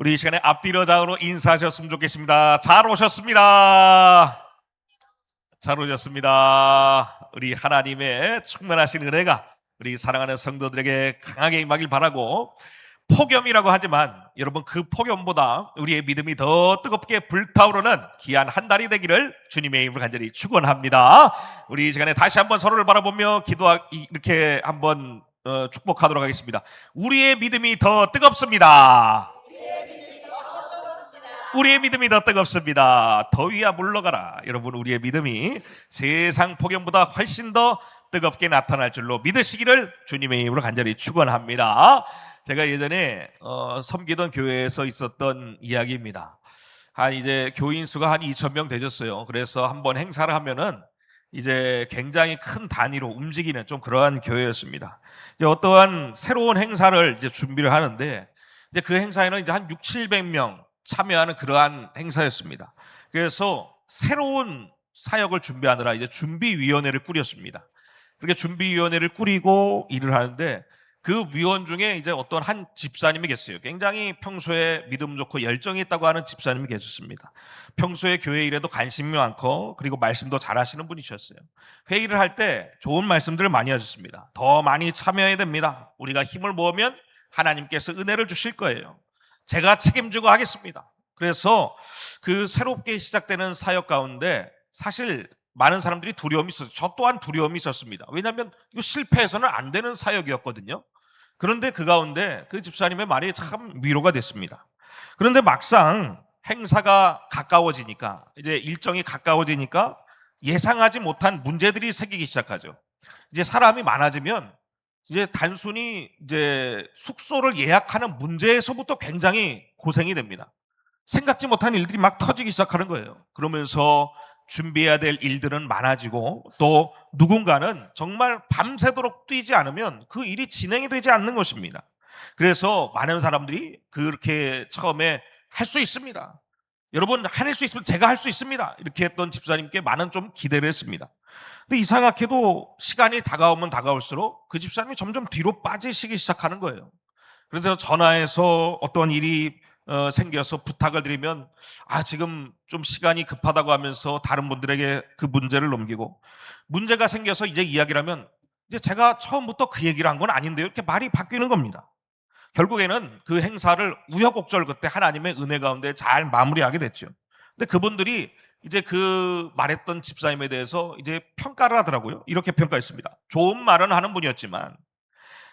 우리 이 시간에 앞뒤로 좌우로 인사하셨으면 좋겠습니다. 잘 오셨습니다. 잘 오셨습니다. 우리 하나님의 충만하신 은혜가 우리 사랑하는 성도들에게 강하게 임하길 바라고, 폭염이라고 하지만 여러분, 그 폭염보다 우리의 믿음이 더 뜨겁게 불타오르는 귀한 한 달이 되기를 주님의 이름으로 간절히 축원합니다. 우리 이 시간에 다시 한번 서로를 바라보며 이렇게 한번 축복하도록 하겠습니다. 우리의 믿음이 더 뜨겁습니다. 우리의 믿음이 더 뜨겁습니다. 더위야 물러가라. 여러분, 우리의 믿음이 세상 폭염보다 훨씬 더 뜨겁게 나타날 줄로 믿으시기를 주님의 이름으로 간절히 축원합니다. 제가 예전에 섬기던 교회에서 있었던 이야기입니다. 이제 교인 수가 한 2,000명 되셨어요. 그래서 한번 행사를 하면은 이제 굉장히 큰 단위로 움직이는 좀 그러한 교회였습니다. 이제 어떠한 새로운 행사를 이제 준비를 하는데, 이제 그 행사에는 이제 한 600~700명 참여하는 그러한 행사였습니다. 그래서 새로운 사역을 준비하느라 이제 준비위원회를 꾸렸습니다. 그렇게 준비위원회를 꾸리고 일을 하는데, 그 위원 중에 이제 어떤 한 집사님이 계세요. 굉장히 평소에 믿음 좋고 열정이 있다고 하는 집사님이 계셨습니다. 평소에 교회 일에도 관심이 많고, 그리고 말씀도 잘하시는 분이셨어요. 회의를 할 때 좋은 말씀들을 많이 하셨습니다. 더 많이 참여해야 됩니다. 우리가 힘을 모으면 하나님께서 은혜를 주실 거예요. 제가 책임지고 하겠습니다. 그래서 그 새롭게 시작되는 사역 가운데 사실 많은 사람들이 두려움이 있었어요. 저 또한 두려움이 있었습니다. 왜냐하면 이거 실패해서는 안 되는 사역이었거든요. 그런데 그 가운데 그 집사님의 말이 참 위로가 됐습니다. 그런데 막상 행사가 가까워지니까, 이제 일정이 가까워지니까 예상하지 못한 문제들이 생기기 시작하죠. 이제 사람이 많아지면 이제 단순히 이제 숙소를 예약하는 문제에서부터 굉장히 고생이 됩니다. 생각지 못한 일들이 막 터지기 시작하는 거예요. 그러면서 준비해야 될 일들은 많아지고, 또 누군가는 정말 밤새도록 뛰지 않으면 그 일이 진행이 되지 않는 것입니다. 그래서 많은 사람들이 그렇게 처음에 할 수 있습니다, 여러분 해낼 수 있으면 제가 할 수 있습니다, 이렇게 했던 집사님께 많은 좀 기대를 했습니다. 근데 이상하게도 시간이 다가오면 다가올수록 그 집사님이 점점 뒤로 빠지시기 시작하는 거예요. 그래서 전화해서 어떤 일이 생겨서 부탁을 드리면 지금 좀 시간이 급하다고 하면서 다른 분들에게 그 문제를 넘기고, 문제가 생겨서 이제 이야기를 하면 이제 제가 처음부터 그 얘기를 한 건 아닌데요, 이렇게 말이 바뀌는 겁니다. 결국에는 그 행사를 우여곡절 끝에 하나님의 은혜 가운데 잘 마무리하게 됐죠. 근데 그분들이 이제 그 말했던 집사님에 대해서 이제 평가를 하더라고요. 이렇게 평가했습니다. 좋은 말은 하는 분이었지만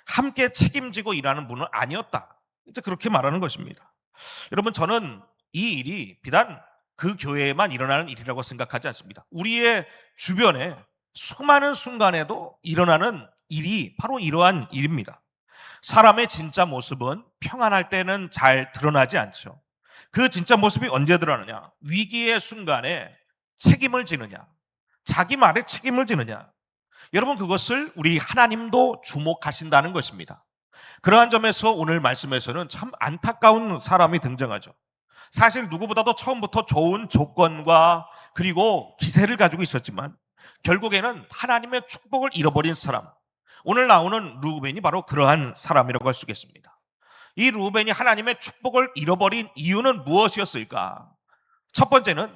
함께 책임지고 일하는 분은 아니었다, 이제 그렇게 말하는 것입니다. 여러분, 저는 이 일이 비단 그 교회에만 일어나는 일이라고 생각하지 않습니다. 우리의 주변에 수많은 순간에도 일어나는 일이 바로 이러한 일입니다. 사람의 진짜 모습은 평안할 때는 잘 드러나지 않죠. 그 진짜 모습이 언제 드러나냐? 위기의 순간에 책임을 지느냐, 자기 말에 책임을 지느냐. 여러분, 그것을 우리 하나님도 주목하신다는 것입니다. 그러한 점에서 오늘 말씀에서는 참 안타까운 사람이 등장하죠. 사실 누구보다도 처음부터 좋은 조건과 그리고 기세를 가지고 있었지만 결국에는 하나님의 축복을 잃어버린 사람, 오늘 나오는 르우벤이 바로 그러한 사람이라고 할 수 있겠습니다. 이 르우벤이 하나님의 축복을 잃어버린 이유는 무엇이었을까? 첫 번째는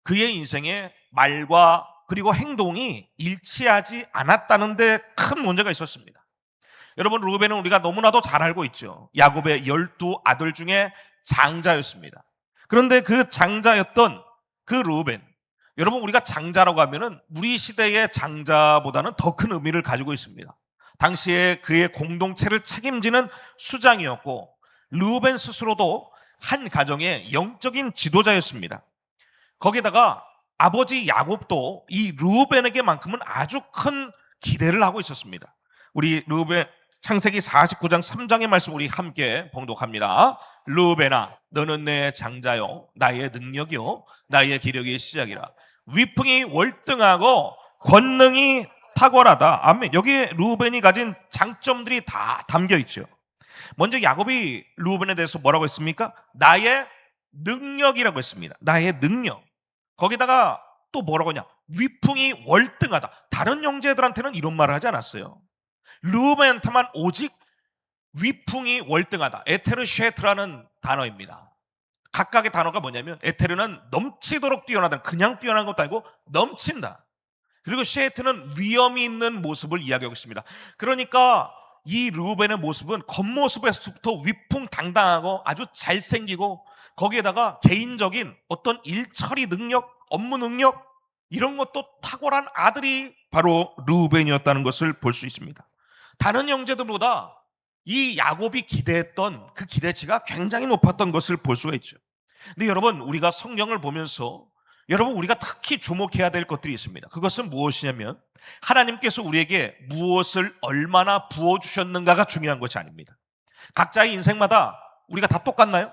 그의 인생에 말과 그리고 행동이 일치하지 않았다는 데 큰 문제가 있었습니다. 여러분, 르우벤은 우리가 너무나도 잘 알고 있죠. 야곱의 12 아들 중에 장자였습니다. 그런데 그 장자였던 그 르우벤, 여러분, 우리가 장자라고 하면은 우리 시대의 장자보다는 더 큰 의미를 가지고 있습니다. 당시에 그의 공동체를 책임지는 수장이었고, 르우벤 스스로도 한 가정의 영적인 지도자였습니다. 거기다가 아버지 야곱도 이 르우벤에게만큼은 아주 큰 기대를 하고 있었습니다. 우리 르우벤 창세기 49장 3장의 말씀 우리 함께 봉독합니다. 르우벤아, 너는 내 장자요, 나의 능력이요, 나의 기력의 시작이라. 위풍이 월등하고 권능이 탁월하다. 아멘. 여기에 르우벤이 가진 장점들이 다 담겨 있죠. 먼저 야곱이 르우벤에 대해서 뭐라고 했습니까? 나의 능력이라고 했습니다. 나의 능력. 거기다가 또 뭐라고 하냐? 위풍이 월등하다. 다른 형제들한테는 이런 말을 하지 않았어요. 르우벤한테만 오직 위풍이 월등하다. 에테르쉐트라는 단어입니다. 각각의 단어가 뭐냐면 에테르는 넘치도록 뛰어나다. 그냥 뛰어난 것도 아니고 넘친다. 그리고 시에트는 위험이 있는 모습을 이야기하고 있습니다. 그러니까 이 르우벤의 모습은 겉모습에서부터 위풍당당하고 아주 잘생기고 거기에다가 개인적인 어떤 일처리 능력, 업무 능력 이런 것도 탁월한 아들이 바로 르우벤이었다는 것을 볼 수 있습니다. 다른 형제들보다 이 야곱이 기대했던 그 기대치가 굉장히 높았던 것을 볼 수가 있죠. 근데 여러분, 우리가 성경을 보면서 여러분 우리가 특히 주목해야 될 것들이 있습니다. 그것은 무엇이냐면 하나님께서 우리에게 무엇을 얼마나 부어주셨는가가 중요한 것이 아닙니다. 각자의 인생마다 우리가 다 똑같나요?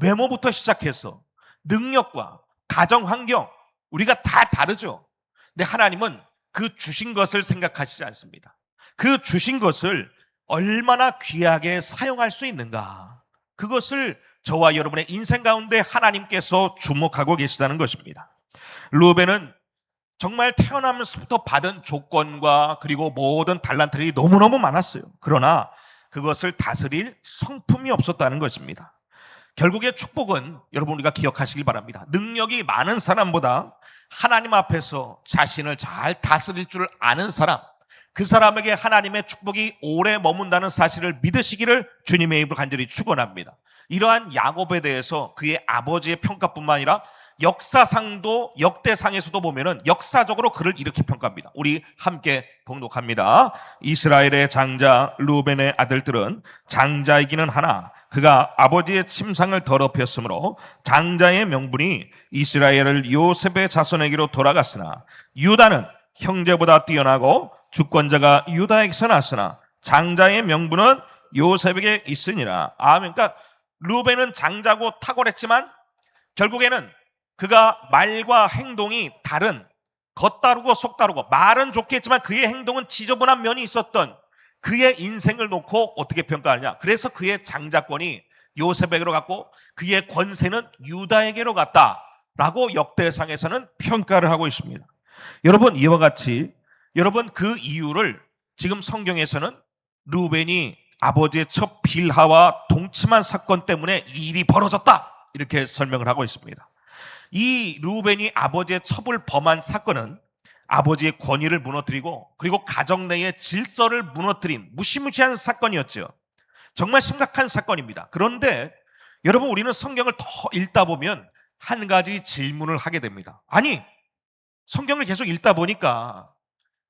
외모부터 시작해서 능력과 가정 환경 우리가 다 다르죠. 근데 하나님은 그 주신 것을 생각하시지 않습니다. 그 주신 것을 얼마나 귀하게 사용할 수 있는가, 그것을 저와 여러분의 인생 가운데 하나님께서 주목하고 계시다는 것입니다. 르우벤은 정말 태어나면서부터 받은 조건과 그리고 모든 달란트들이 너무너무 많았어요. 그러나 그것을 다스릴 성품이 없었다는 것입니다. 결국에 축복은 여러분 우리가 기억하시길 바랍니다. 능력이 많은 사람보다 하나님 앞에서 자신을 잘 다스릴 줄 아는 사람, 그 사람에게 하나님의 축복이 오래 머문다는 사실을 믿으시기를 주님의 입으로 간절히 축원합니다. 이러한 야곱에 대해서 그의 아버지의 평가뿐만 아니라 역사상도 역대상에서도 보면은 역사적으로 그를 이렇게 평가합니다. 우리 함께 봉독합니다. 이스라엘의 장자 르우벤의 아들들은 장자이기는 하나 그가 아버지의 침상을 더럽혔으므로 장자의 명분이 이스라엘을 요셉의 자손에게로 돌아갔으나 유다는 형제보다 뛰어나고 주권자가 유다에게서 났으나 장자의 명분은 요셉에게 있으니라. 아멘. 그러니까 르우벤은 장자고 탁월했지만 결국에는 그가 말과 행동이 다른, 겉다르고 속다르고, 말은 좋게 했지만 그의 행동은 지저분한 면이 있었던 그의 인생을 놓고 어떻게 평가하느냐. 그래서 그의 장자권이 요셉에게로 갔고 그의 권세는 유다에게로 갔다라고 역대상에서는 평가를 하고 있습니다. 여러분, 이와 같이 여러분 그 이유를 지금 성경에서는 르우벤이 아버지의 첫 빌하와 동침한 사건 때문에 이 일이 벌어졌다 이렇게 설명을 하고 있습니다. 이 르우벤이 아버지의 첩을 범한 사건은 아버지의 권위를 무너뜨리고 그리고 가정 내의 질서를 무너뜨린 무시무시한 사건이었죠. 정말 심각한 사건입니다. 그런데 여러분 우리는 성경을 더 읽다 보면 한 가지 질문을 하게 됩니다. 아니, 성경을 계속 읽다 보니까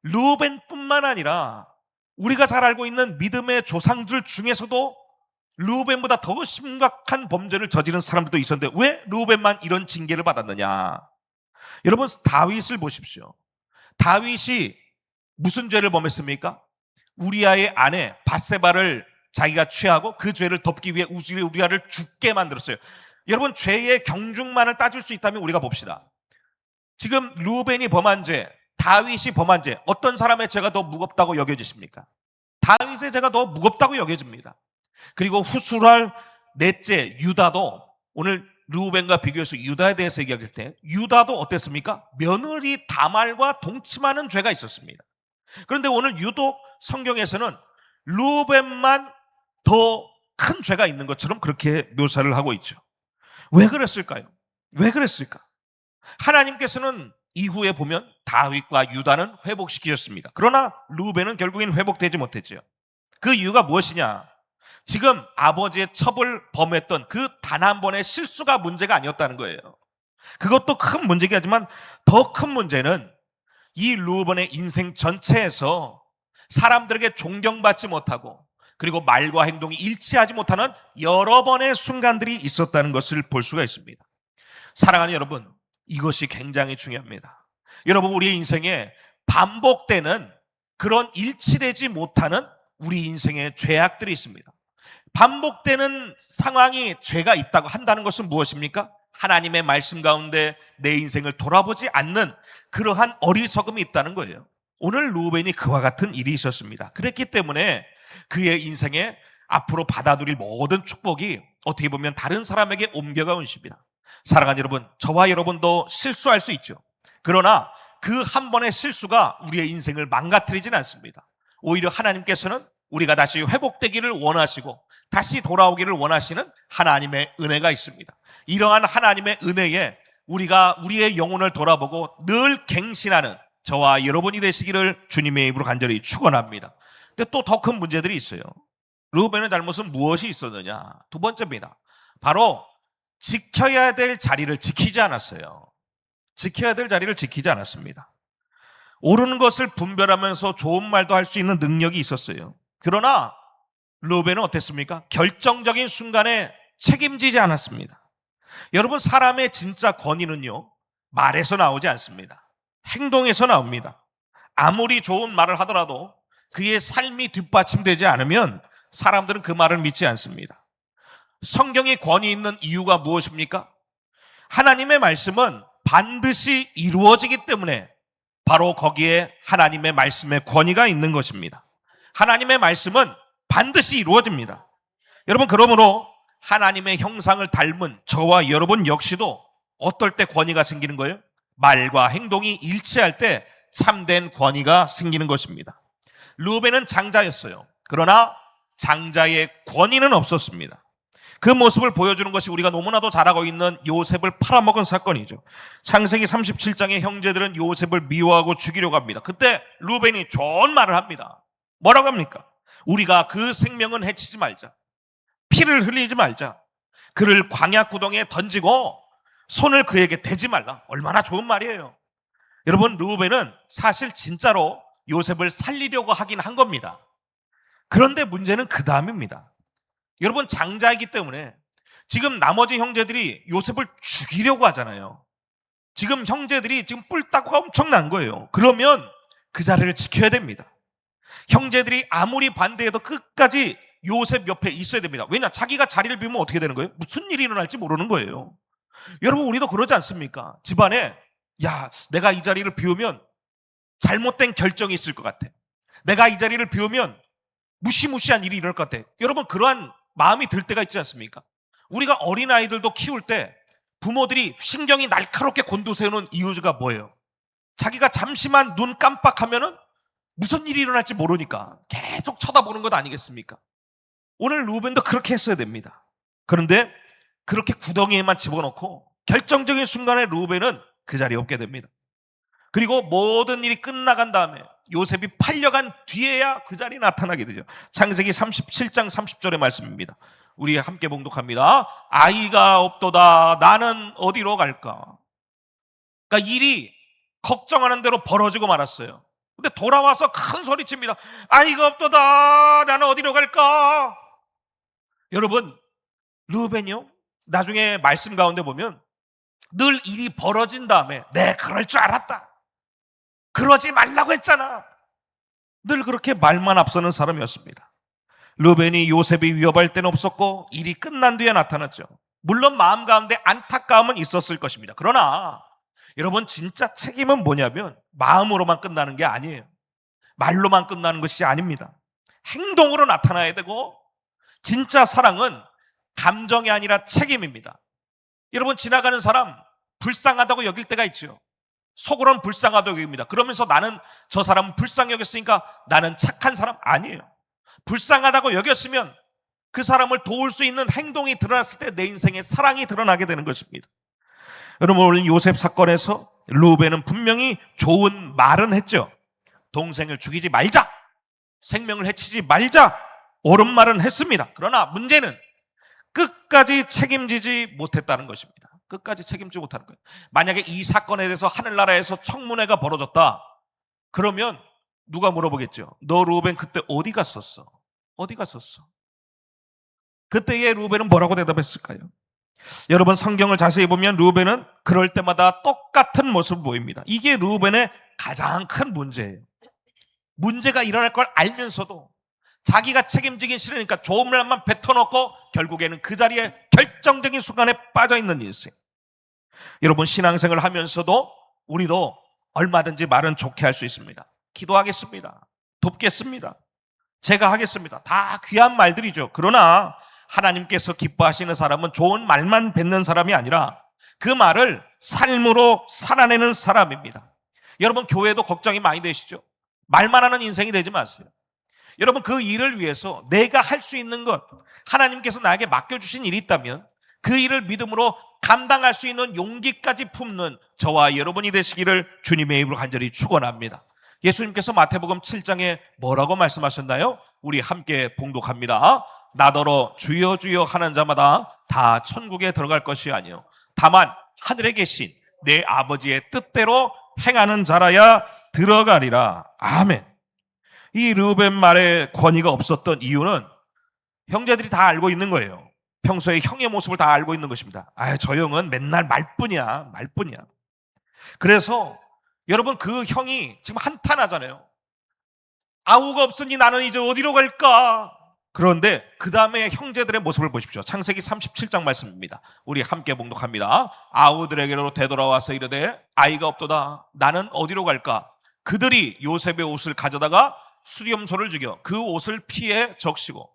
르우벤뿐만 아니라 우리가 잘 알고 있는 믿음의 조상들 중에서도 르우벤보다 더 심각한 범죄를 저지른 사람들도 있었는데 왜 르우벤만 이런 징계를 받았느냐? 여러분 다윗을 보십시오. 다윗이 무슨 죄를 범했습니까? 우리아의 아내 밧세바를 자기가 취하고 그 죄를 덮기 위해 우리아를 죽게 만들었어요. 여러분 죄의 경중만을 따질 수 있다면 우리가 봅시다. 지금 르우벤이 범한 죄, 다윗이 범한 죄, 어떤 사람의 죄가 더 무겁다고 여겨지십니까? 다윗의 죄가 더 무겁다고 여겨집니다. 그리고 후술할 넷째 유다도, 오늘 르우벤과 비교해서 유다에 대해서 얘기할 때 유다도 어땠습니까? 며느리 다말과 동침하는 죄가 있었습니다. 그런데 오늘 유독 성경에서는 르우벤만 더 큰 죄가 있는 것처럼 그렇게 묘사를 하고 있죠. 왜 그랬을까요? 왜 그랬을까? 하나님께서는 이후에 보면 다윗과 유다는 회복시키셨습니다. 그러나 르우벤은 결국엔 회복되지 못했죠. 그 이유가 무엇이냐? 지금 아버지의 첩을 범했던 그 단 한 번의 실수가 문제가 아니었다는 거예요. 그것도 큰 문제긴 하지만 더 큰 문제는 이 르우벤의 인생 전체에서 사람들에게 존경받지 못하고 그리고 말과 행동이 일치하지 못하는 여러 번의 순간들이 있었다는 것을 볼 수가 있습니다. 사랑하는 여러분, 이것이 굉장히 중요합니다. 여러분 우리의 인생에 반복되는 그런 일치되지 못하는 우리 인생의 죄악들이 있습니다. 반복되는 상황이 죄가 있다고 한다는 것은 무엇입니까? 하나님의 말씀 가운데 내 인생을 돌아보지 않는 그러한 어리석음이 있다는 거예요. 오늘 르우벤이 그와 같은 일이 있었습니다. 그랬기 때문에 그의 인생에 앞으로 받아들일 모든 축복이 어떻게 보면 다른 사람에게 옮겨가 온 것입니다. 사랑하는 여러분, 저와 여러분도 실수할 수 있죠. 그러나 그 한 번의 실수가 우리의 인생을 망가뜨리지는 않습니다. 오히려 하나님께서는 우리가 다시 회복되기를 원하시고 다시 돌아오기를 원하시는 하나님의 은혜가 있습니다. 이러한 하나님의 은혜에 우리가 우리의 영혼을 돌아보고 늘 갱신하는 저와 여러분이 되시기를 주님의 입으로 간절히 축원합니다. 근데 또 더 큰 문제들이 있어요. 르우벤의 잘못은 무엇이 있었느냐? 두 번째입니다. 바로 지켜야 될 자리를 지키지 않았어요. 지켜야 될 자리를 지키지 않았습니다. 옳은 것을 분별하면서 좋은 말도 할 수 있는 능력이 있었어요. 그러나 르우벤은 어땠습니까? 결정적인 순간에 책임지지 않았습니다. 여러분, 사람의 진짜 권위는요, 말에서 나오지 않습니다. 행동에서 나옵니다. 아무리 좋은 말을 하더라도 그의 삶이 뒷받침되지 않으면 사람들은 그 말을 믿지 않습니다. 성경의 권위 있는 이유가 무엇입니까? 하나님의 말씀은 반드시 이루어지기 때문에 바로 거기에 하나님의 말씀의 권위가 있는 것입니다. 하나님의 말씀은 반드시 이루어집니다. 여러분, 그러므로 하나님의 형상을 닮은 저와 여러분 역시도 어떨 때 권위가 생기는 거예요? 말과 행동이 일치할 때 참된 권위가 생기는 것입니다. 르우벤은 장자였어요. 그러나 장자의 권위는 없었습니다. 그 모습을 보여주는 것이 우리가 너무나도 잘 알고 있는 요셉을 팔아먹은 사건이죠. 창세기 37장의 형제들은 요셉을 미워하고 죽이려고 합니다. 그때 르우벤이 좋은 말을 합니다. 뭐라고 합니까? 우리가 그 생명은 해치지 말자. 피를 흘리지 말자. 그를 광야 구덩이에 던지고 손을 그에게 대지 말라. 얼마나 좋은 말이에요. 여러분, 르우벤은 사실 진짜로 요셉을 살리려고 하긴 한 겁니다. 그런데 문제는 그 다음입니다. 여러분, 장자이기 때문에 지금 나머지 형제들이 요셉을 죽이려고 하잖아요. 지금 형제들이 지금 뿔따구가 엄청난 거예요. 그러면 그 자리를 지켜야 됩니다. 형제들이 아무리 반대해도 끝까지 요셉 옆에 있어야 됩니다. 왜냐? 자기가 자리를 비우면 어떻게 되는 거예요? 무슨 일이 일어날지 모르는 거예요. 여러분, 우리도 그러지 않습니까? 집안에 내가 이 자리를 비우면 잘못된 결정이 있을 것 같아. 내가 이 자리를 비우면 무시무시한 일이 일어날 것 같아. 여러분, 그러한 마음이 들 때가 있지 않습니까? 우리가 어린아이들도 키울 때 부모들이 신경이 날카롭게 곤두세우는 이유가 뭐예요? 자기가 잠시만 눈 깜빡하면은 무슨 일이 일어날지 모르니까 계속 쳐다보는 것 아니겠습니까? 오늘 르우벤도 그렇게 했어야 됩니다. 그런데 그렇게 구덩이에만 집어넣고 결정적인 순간에 르우벤은 그 자리에 없게 됩니다. 그리고 모든 일이 끝나간 다음에 요셉이 팔려간 뒤에야 그 자리에 나타나게 되죠. 창세기 37장 30절의 말씀입니다. 우리 함께 봉독합니다. 아이가 없도다. 나는 어디로 갈까? 그러니까 일이 걱정하는 대로 벌어지고 말았어요. 근데 돌아와서 큰 소리칩니다. 아이가 없도다. 나는 어디로 갈까? 여러분, 르우벤이요, 나중에 말씀 가운데 보면 늘 일이 벌어진 다음에 그럴 줄 알았다. 그러지 말라고 했잖아. 늘 그렇게 말만 앞서는 사람이었습니다. 르우벤이 요셉이 위협할 때는 없었고 일이 끝난 뒤에 나타났죠. 물론 마음 가운데 안타까움은 있었을 것입니다. 그러나 여러분, 진짜 책임은 뭐냐면 마음으로만 끝나는 게 아니에요. 말로만 끝나는 것이 아닙니다. 행동으로 나타나야 되고, 진짜 사랑은 감정이 아니라 책임입니다. 여러분, 지나가는 사람 불쌍하다고 여길 때가 있죠. 속으로는 불쌍하다고 여깁니다. 그러면서 나는 저 사람은 불쌍히 여겼으니까 나는 착한 사람 아니에요. 불쌍하다고 여겼으면 그 사람을 도울 수 있는 행동이 드러났을 때 내 인생에 사랑이 드러나게 되는 것입니다. 여러분, 오늘 요셉 사건에서 르우벤은 분명히 좋은 말은 했죠. 동생을 죽이지 말자, 생명을 해치지 말자, 옳은 말은 했습니다. 그러나 문제는 끝까지 책임지지 못했다는 것입니다. 끝까지 책임지지 못하는 거예요. 만약에 이 사건에 대해서 하늘나라에서 청문회가 벌어졌다, 그러면 누가 물어보겠죠? 너 르우벤 그때 어디 갔었어? 어디 갔었어? 그때의 르우벤은 뭐라고 대답했을까요? 여러분, 성경을 자세히 보면 르우벤은 그럴 때마다 똑같은 모습을 보입니다. 이게 르우벤의 가장 큰 문제예요. 문제가 일어날 걸 알면서도 자기가 책임지기 싫으니까 좋은 말만 뱉어놓고 결국에는 그 자리에 결정적인 순간에 빠져있는 인생. 여러분, 신앙생활을 하면서도 우리도 얼마든지 말은 좋게 할 수 있습니다. 기도하겠습니다. 돕겠습니다. 제가 하겠습니다. 다 귀한 말들이죠. 그러나 하나님께서 기뻐하시는 사람은 좋은 말만 뱉는 사람이 아니라 그 말을 삶으로 살아내는 사람입니다. 여러분, 교회도 걱정이 많이 되시죠? 말만 하는 인생이 되지 마세요. 여러분, 그 일을 위해서 내가 할 수 있는 것, 하나님께서 나에게 맡겨주신 일이 있다면 그 일을 믿음으로 감당할 수 있는 용기까지 품는 저와 여러분이 되시기를 주님의 이름으로 간절히 축원합니다. 예수님께서 마태복음 7장에 뭐라고 말씀하셨나요? 우리 함께 봉독합니다. 나더러 주여 주여 하는 자마다 다 천국에 들어갈 것이 아니요 다만 하늘에 계신 내 아버지의 뜻대로 행하는 자라야 들어가리라. 아멘. 이 르우벤 말에 권위가 없었던 이유는 형제들이 다 알고 있는 거예요. 평소에 형의 모습을 다 알고 있는 것입니다. 저 형은 맨날 말뿐이야. 그래서 여러분, 그 형이 지금 한탄하잖아요. 아우가 없으니 나는 이제 어디로 갈까? 그런데 그 다음에 형제들의 모습을 보십시오. 창세기 37장 말씀입니다. 우리 함께 봉독합니다. 아우들에게로 되돌아와서 이르되 아이가 없도다. 나는 어디로 갈까? 그들이 요셉의 옷을 가져다가 수렴소를 죽여 그 옷을 피해 적시고.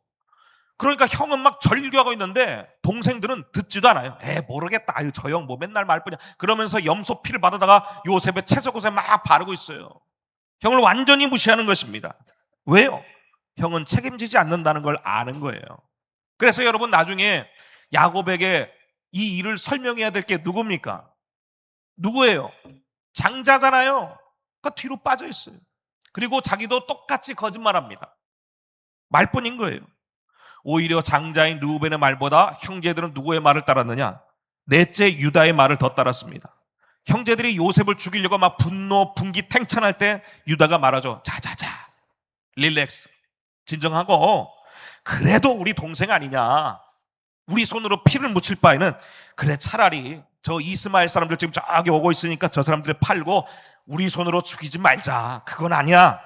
그러니까 형은 막 절규하고 있는데 동생들은 듣지도 않아요. 모르겠다. 저 형 뭐 맨날 말뿐이야. 그러면서 염소 피를 받아다가 요셉의 채석옷에 막 바르고 있어요. 형을 완전히 무시하는 것입니다. 왜요? 형은 책임지지 않는다는 걸 아는 거예요. 그래서 여러분, 나중에 야곱에게 이 일을 설명해야 될 게 누굽니까? 누구예요? 장자잖아요. 그러니까 뒤로 빠져 있어요. 그리고 자기도 똑같이 거짓말합니다. 말뿐인 거예요. 오히려 장자인 르우벤의 말보다 형제들은 누구의 말을 따랐느냐? 넷째 유다의 말을 더 따랐습니다. 형제들이 요셉을 죽이려고 막 분노, 분기, 탱찬할 때 유다가 말하죠. 자자자, 릴렉스, 진정하고, 그래도 우리 동생 아니냐, 우리 손으로 피를 묻힐 바에는 그래 차라리 저 이스마엘 사람들 지금 저기 오고 있으니까 저 사람들을 팔고 우리 손으로 죽이지 말자. 그건 아니야.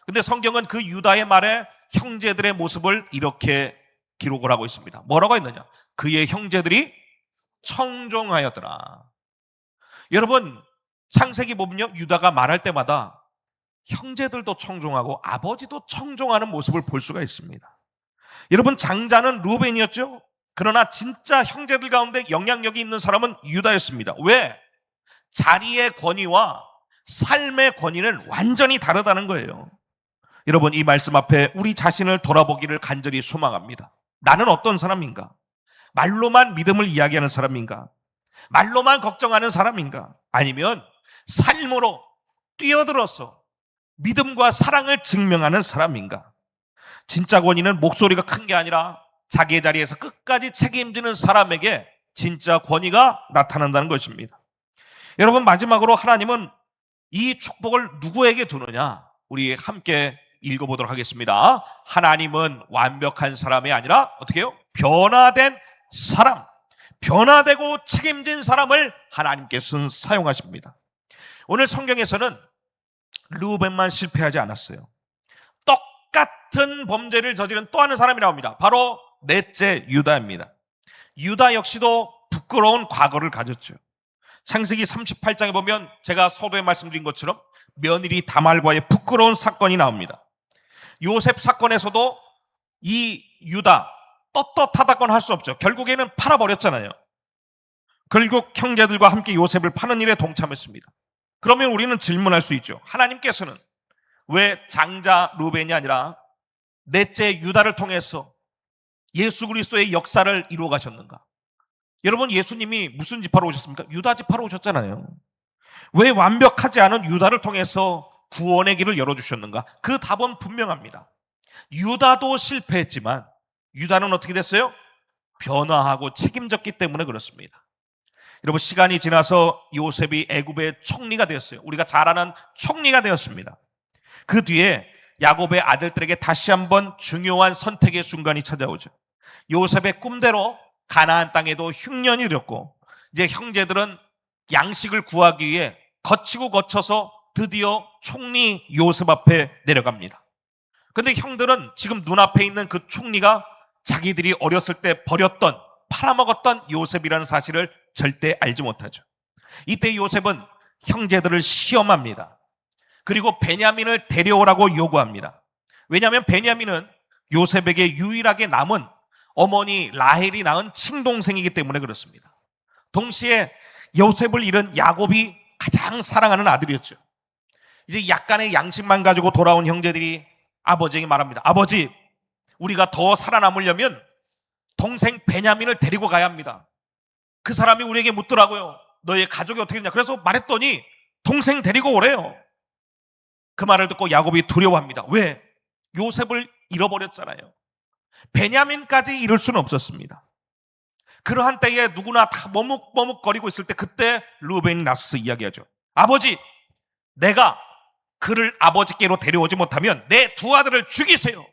근데 성경은 그 유다의 말에 형제들의 모습을 이렇게 기록을 하고 있습니다. 뭐라고 했느냐? 그의 형제들이 청종하였더라. 여러분, 창세기 보면요, 유다가 말할 때마다 형제들도 청종하고 아버지도 청종하는 모습을 볼 수가 있습니다. 여러분, 장자는 르우벤이었죠. 그러나 진짜 형제들 가운데 영향력이 있는 사람은 유다였습니다. 왜? 자리의 권위와 삶의 권위는 완전히 다르다는 거예요. 여러분, 이 말씀 앞에 우리 자신을 돌아보기를 간절히 소망합니다. 나는 어떤 사람인가? 말로만 믿음을 이야기하는 사람인가? 말로만 걱정하는 사람인가? 아니면 삶으로 뛰어들어서 믿음과 사랑을 증명하는 사람인가? 진짜 권위는 목소리가 큰 게 아니라 자기의 자리에서 끝까지 책임지는 사람에게 진짜 권위가 나타난다는 것입니다. 여러분, 마지막으로 하나님은 이 축복을 누구에게 두느냐? 우리 함께 읽어보도록 하겠습니다. 하나님은 완벽한 사람이 아니라 어떻게 해요? 변화된 사람, 변화되고 책임진 사람을 하나님께서는 사용하십니다. 오늘 성경에서는 르우벤만 실패하지 않았어요. 똑같은 범죄를 저지른 또 하는 사람이 나옵니다. 바로 넷째 유다입니다. 유다 역시도 부끄러운 과거를 가졌죠. 창세기 38장에 보면 제가 서두에 말씀드린 것처럼 며느리 다말과의 부끄러운 사건이 나옵니다. 요셉 사건에서도 이 유다 떳떳하다고는 할 수 없죠. 결국에는 팔아버렸잖아요. 결국 형제들과 함께 요셉을 파는 일에 동참했습니다. 그러면 우리는 질문할 수 있죠. 하나님께서는 왜 장자 르우벤이 아니라 넷째 유다를 통해서 예수 그리스도의 역사를 이루어 가셨는가? 여러분, 예수님이 무슨 지파로 오셨습니까? 유다 지파로 오셨잖아요. 왜 완벽하지 않은 유다를 통해서 구원의 길을 열어주셨는가? 그 답은 분명합니다. 유다도 실패했지만 유다는 어떻게 됐어요? 변화하고 책임졌기 때문에 그렇습니다. 여러분, 시간이 지나서 요셉이 애굽의 총리가 되었어요. 우리가 잘 아는 총리가 되었습니다. 그 뒤에 야곱의 아들들에게 다시 한번 중요한 선택의 순간이 찾아오죠. 요셉의 꿈대로 가나안 땅에도 흉년이 들었고, 이제 형제들은 양식을 구하기 위해 거치고 거쳐서 드디어 총리 요셉 앞에 내려갑니다. 근데 형들은 지금 눈앞에 있는 그 총리가 자기들이 어렸을 때 버렸던, 팔아먹었던 요셉이라는 사실을 절대 알지 못하죠. 이때 요셉은 형제들을 시험합니다. 그리고 베냐민을 데려오라고 요구합니다. 왜냐하면 베냐민은 요셉에게 유일하게 남은 어머니 라헬이 낳은 친동생이기 때문에 그렇습니다. 동시에 요셉을 잃은 야곱이 가장 사랑하는 아들이었죠. 이제 약간의 양심만 가지고 돌아온 형제들이 아버지에게 말합니다. 아버지, 우리가 더 살아남으려면 동생 베냐민을 데리고 가야 합니다. 그 사람이 우리에게 묻더라고요. 너의 가족이 어떻게 되냐. 그래서 말했더니 동생 데리고 오래요. 그 말을 듣고 야곱이 두려워합니다. 왜? 요셉을 잃어버렸잖아요. 베냐민까지 잃을 수는 없었습니다. 그러한 때에 누구나 다 머뭇머뭇거리고 있을 때 그때 르우벤이 나서서 이야기하죠. 아버지, 내가 그를 아버지께로 데려오지 못하면 내 두 아들을 죽이세요.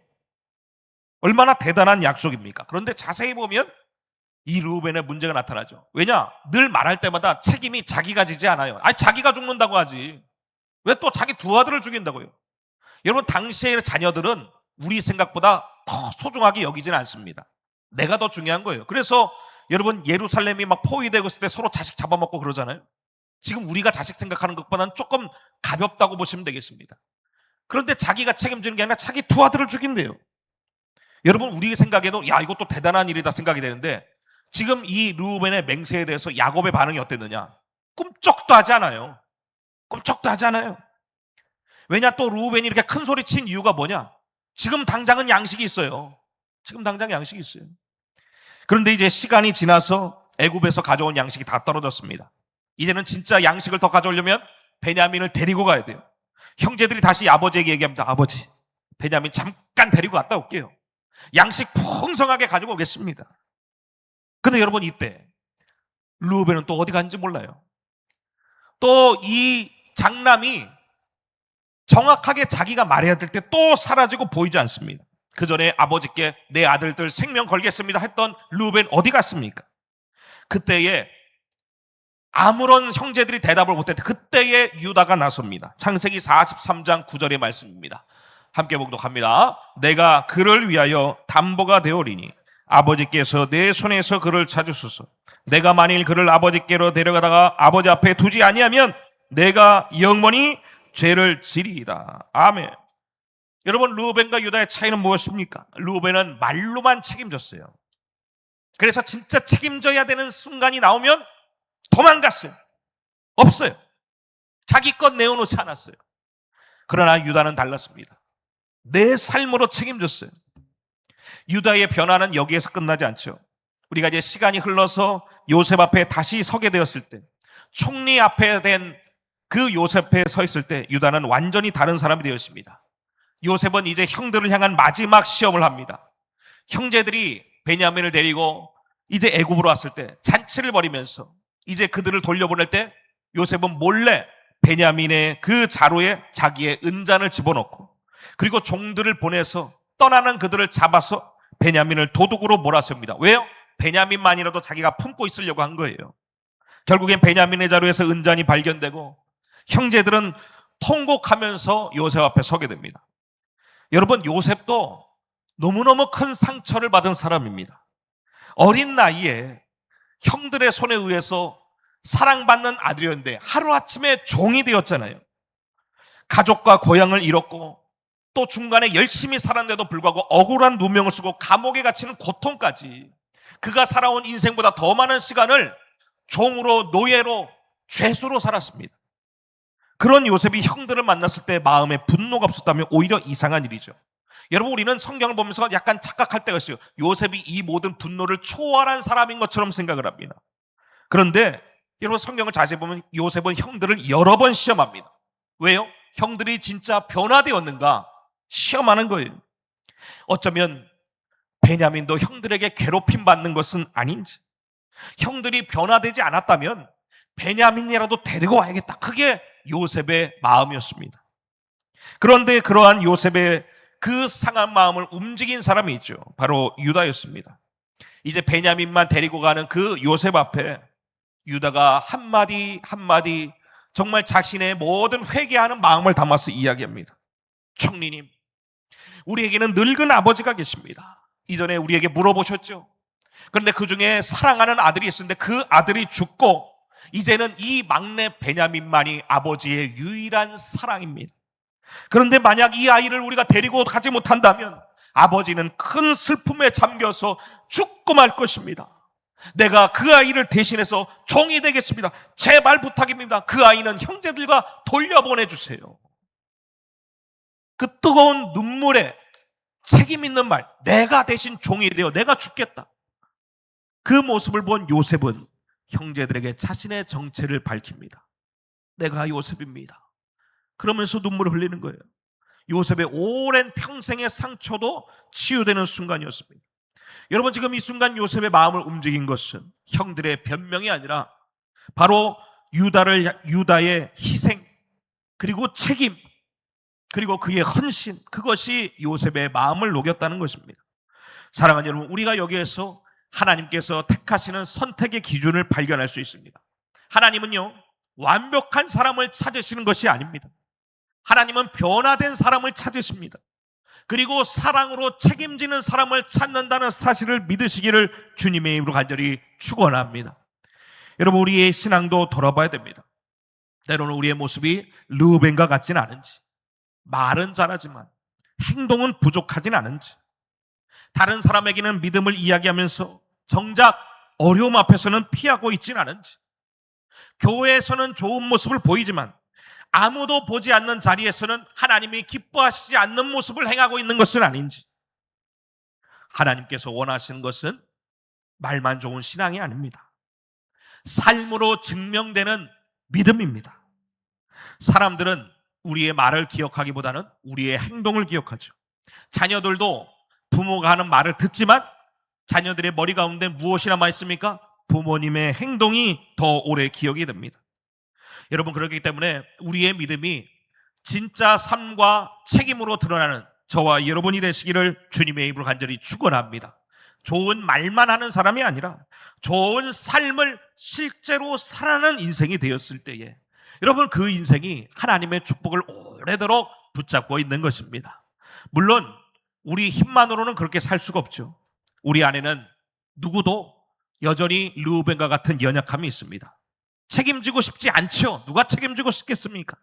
얼마나 대단한 약속입니까? 그런데 자세히 보면 이 르우벤의 문제가 나타나죠. 왜냐? 늘 말할 때마다 책임이 자기가 지지 않아요. 아니, 자기가 죽는다고 하지. 왜 또 자기 두 아들을 죽인다고요? 여러분, 당시의 자녀들은 우리 생각보다 더 소중하게 여기지는 않습니다. 내가 더 중요한 거예요. 그래서 여러분, 예루살렘이 막 포위되고 있을 때 서로 자식 잡아먹고 그러잖아요. 지금 우리가 자식 생각하는 것보다는 조금 가볍다고 보시면 되겠습니다. 그런데 자기가 책임지는 게 아니라 자기 두 아들을 죽인대요. 여러분, 우리 생각에도 야, 이것도 대단한 일이다 생각이 되는데 지금 이 르우벤의 맹세에 대해서 야곱의 반응이 어땠느냐? 꿈쩍도 하지 않아요. 꿈쩍도 하지 않아요. 왜냐? 또 르우벤이 이렇게 큰 소리 친 이유가 뭐냐? 지금 당장은 양식이 있어요. 지금 당장 양식이 있어요. 그런데 이제 시간이 지나서 애굽에서 가져온 양식이 다 떨어졌습니다. 이제는 진짜 양식을 더 가져오려면 베냐민을 데리고 가야 돼요. 형제들이 다시 아버지에게 얘기합니다. 아버지, 베냐민 잠깐 데리고 갔다 올게요. 양식 풍성하게 가지고 오겠습니다. 근데 여러분, 이때 르우벤은 또 어디 갔는지 몰라요. 또 이 장남이 정확하게 자기가 말해야 될 때 또 사라지고 보이지 않습니다. 그 전에 아버지께 내 아들들 생명 걸겠습니다 했던 르우벤 어디 갔습니까? 그때에 아무런 형제들이 대답을 못했을 때 그때에 유다가 나섭니다. 창세기 43장 9절의 말씀입니다. 함께 봉독합니다. 내가 그를 위하여 담보가 되오리니 아버지께서 내 손에서 그를 찾으소서. 내가 만일 그를 아버지께로 데려가다가 아버지 앞에 두지 아니하면 내가 영원히 죄를 지리이다. 아멘. 여러분, 르우벤과 유다의 차이는 무엇입니까? 르우벤은 말로만 책임졌어요. 그래서 진짜 책임져야 되는 순간이 나오면 도망갔어요. 없어요. 자기 것 내어놓지 않았어요. 그러나 유다는 달랐습니다. 내 삶으로 책임졌어요. 유다의 변화는 여기에서 끝나지 않죠. 우리가 이제 시간이 흘러서 요셉 앞에 다시 서게 되었을 때, 총리 앞에 된 그 요셉 앞에 서 있을 때 유다는 완전히 다른 사람이 되었습니다. 요셉은 이제 형들을 향한 마지막 시험을 합니다. 형제들이 베냐민을 데리고 이제 애굽으로 왔을 때 잔치를 벌이면서 이제 그들을 돌려보낼 때 요셉은 몰래 베냐민의 그 자루에 자기의 은잔을 집어넣고 그리고 종들을 보내서 떠나는 그들을 잡아서 베냐민을 도둑으로 몰아셉니다. 왜요? 베냐민만이라도 자기가 품고 있으려고 한 거예요. 결국엔 베냐민의 자루에서 은잔이 발견되고 형제들은 통곡하면서 요셉 앞에 서게 됩니다. 여러분, 요셉도 너무너무 큰 상처를 받은 사람입니다. 어린 나이에 형들의 손에 의해서 사랑받는 아들이었는데 하루아침에 종이 되었잖아요. 가족과 고향을 잃었고 또 중간에 열심히 살았는데도 불구하고 억울한 누명을 쓰고 감옥에 갇히는 고통까지, 그가 살아온 인생보다 더 많은 시간을 종으로, 노예로, 죄수로 살았습니다. 그런 요셉이 형들을 만났을 때 마음에 분노가 없었다면 오히려 이상한 일이죠. 여러분, 우리는 성경을 보면서 약간 착각할 때가 있어요. 요셉이 이 모든 분노를 초월한 사람인 것처럼 생각을 합니다. 그런데 여러분, 성경을 자세히 보면 요셉은 형들을 여러 번 시험합니다. 왜요? 형들이 진짜 변화되었는가 시험하는 거예요. 어쩌면 베냐민도 형들에게 괴롭힘 받는 것은 아닌지, 형들이 변화되지 않았다면 베냐민이라도 데리고 와야겠다, 그게 요셉의 마음이었습니다. 그런데 그러한 요셉의 그 상한 마음을 움직인 사람이 있죠. 바로 유다였습니다. 이제 베냐민만 데리고 가는 그 요셉 앞에 유다가 한마디 한마디 정말 자신의 모든 회개하는 마음을 담아서 이야기합니다. 총리님, 우리에게는 늙은 아버지가 계십니다. 이전에 우리에게 물어보셨죠. 그런데 그 중에 사랑하는 아들이 있었는데 그 아들이 죽고 이제는 이 막내 베냐민만이 아버지의 유일한 사랑입니다. 그런데 만약 이 아이를 우리가 데리고 가지 못한다면 아버지는 큰 슬픔에 잠겨서 죽고 말 것입니다. 내가 그 아이를 대신해서 종이 되겠습니다. 제발 부탁입니다. 그 아이는 형제들과 돌려보내주세요. 그 뜨거운 눈물에 책임 있는 말, 내가 대신 종이 되어 내가 죽겠다. 그 모습을 본 요셉은 형제들에게 자신의 정체를 밝힙니다. 내가 요셉입니다. 그러면서 눈물을 흘리는 거예요. 요셉의 오랜 평생의 상처도 치유되는 순간이었습니다. 여러분, 지금 이 순간 요셉의 마음을 움직인 것은 형들의 변명이 아니라 바로 유다의 희생, 그리고 책임, 그리고 그의 헌신, 그것이 요셉의 마음을 녹였다는 것입니다. 사랑하는 여러분, 우리가 여기에서 하나님께서 택하시는 선택의 기준을 발견할 수 있습니다. 하나님은요, 완벽한 사람을 찾으시는 것이 아닙니다. 하나님은 변화된 사람을 찾으십니다. 그리고 사랑으로 책임지는 사람을 찾는다는 사실을 믿으시기를 주님의 이름으로 간절히 축원합니다. 여러분, 우리의 신앙도 돌아봐야 됩니다. 때로는 우리의 모습이 르우벤과 같지는 않은지, 말은 잘하지만 행동은 부족하진 않은지, 다른 사람에게는 믿음을 이야기하면서 정작 어려움 앞에서는 피하고 있지는 않은지, 교회에서는 좋은 모습을 보이지만 아무도 보지 않는 자리에서는 하나님이 기뻐하시지 않는 모습을 행하고 있는 것은 아닌지, 하나님께서 원하시는 것은 말만 좋은 신앙이 아닙니다. 삶으로 증명되는 믿음입니다. 사람들은 우리의 말을 기억하기보다는 우리의 행동을 기억하죠. 자녀들도 부모가 하는 말을 듣지만 자녀들의 머리 가운데 무엇이 남아 있습니까? 부모님의 행동이 더 오래 기억이 됩니다. 여러분, 그렇기 때문에 우리의 믿음이 진짜 삶과 책임으로 드러나는 저와 여러분이 되시기를 주님의 이름으로 간절히 축원합니다. 좋은 말만 하는 사람이 아니라 좋은 삶을 실제로 살아가는 인생이 되었을 때에 여러분, 그 인생이 하나님의 축복을 오래도록 붙잡고 있는 것입니다. 물론 우리 힘만으로는 그렇게 살 수가 없죠. 우리 안에는 누구도 여전히 르우벤과 같은 연약함이 있습니다. 책임지고 싶지 않죠. 누가 책임지고 싶겠습니까?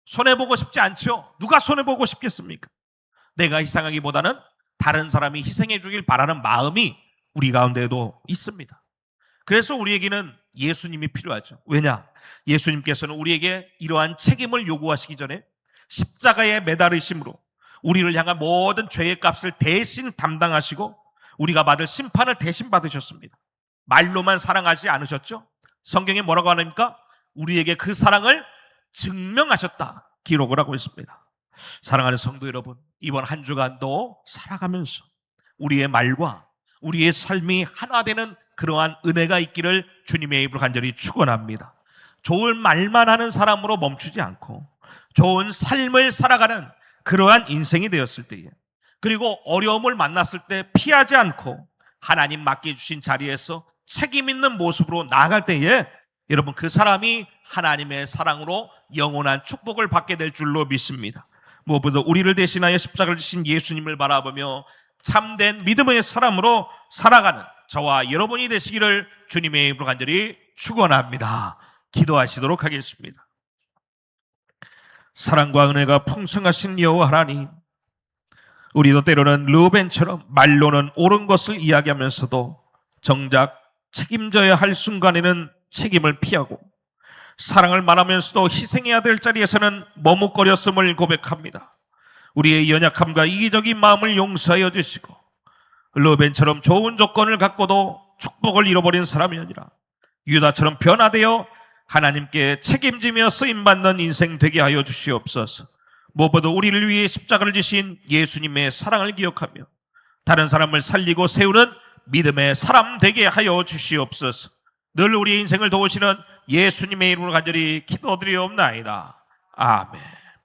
손해보고 싶지 않죠. 누가 손해보고 싶겠습니까? 내가 희생하기보다는 다른 사람이 희생해 주길 바라는 마음이 우리 가운데에도 있습니다. 그래서 우리에게는 예수님이 필요하죠. 왜냐? 예수님께서는 우리에게 이러한 책임을 요구하시기 전에 십자가에 매달으심으로 우리를 향한 모든 죄의 값을 대신 담당하시고 우리가 받을 심판을 대신 받으셨습니다. 말로만 사랑하지 않으셨죠? 성경에 뭐라고 하십니까? 우리에게 그 사랑을 증명하셨다 기록을 하고 있습니다. 사랑하는 성도 여러분, 이번 한 주간도 살아가면서 우리의 말과 우리의 삶이 하나 되는 그러한 은혜가 있기를 주님의 이름으로 간절히 축원합니다. 좋은 말만 하는 사람으로 멈추지 않고 좋은 삶을 살아가는 그러한 인생이 되었을 때에, 그리고 어려움을 만났을 때 피하지 않고 하나님 맡겨주신 자리에서 책임 있는 모습으로 나아갈 때에 여러분, 그 사람이 하나님의 사랑으로 영원한 축복을 받게 될 줄로 믿습니다. 무엇보다 우리를 대신하여 십자가를 지신 예수님을 바라보며 참된 믿음의 사람으로 살아가는 저와 여러분이 되시기를 주님의 이름으로 간절히 축원합니다. 기도하시도록 하겠습니다. 사랑과 은혜가 풍성하신 여호와 하나님, 우리도 때로는 르우벤처럼 말로는 옳은 것을 이야기하면서도 정작 책임져야 할 순간에는 책임을 피하고 사랑을 말하면서도 희생해야 될 자리에서는 머뭇거렸음을 고백합니다. 우리의 연약함과 이기적인 마음을 용서하여 주시고 르우벤처럼 좋은 조건을 갖고도 축복을 잃어버린 사람이 아니라 유다처럼 변화되어 하나님께 책임지며 쓰임받는 인생 되게 하여 주시옵소서. 무엇보다 우리를 위해 십자가를 지신 예수님의 사랑을 기억하며 다른 사람을 살리고 세우는 믿음의 사람 되게 하여 주시옵소서. 늘 우리의 인생을 도우시는 예수님의 이름으로 간절히 기도드리옵나이다. 아멘.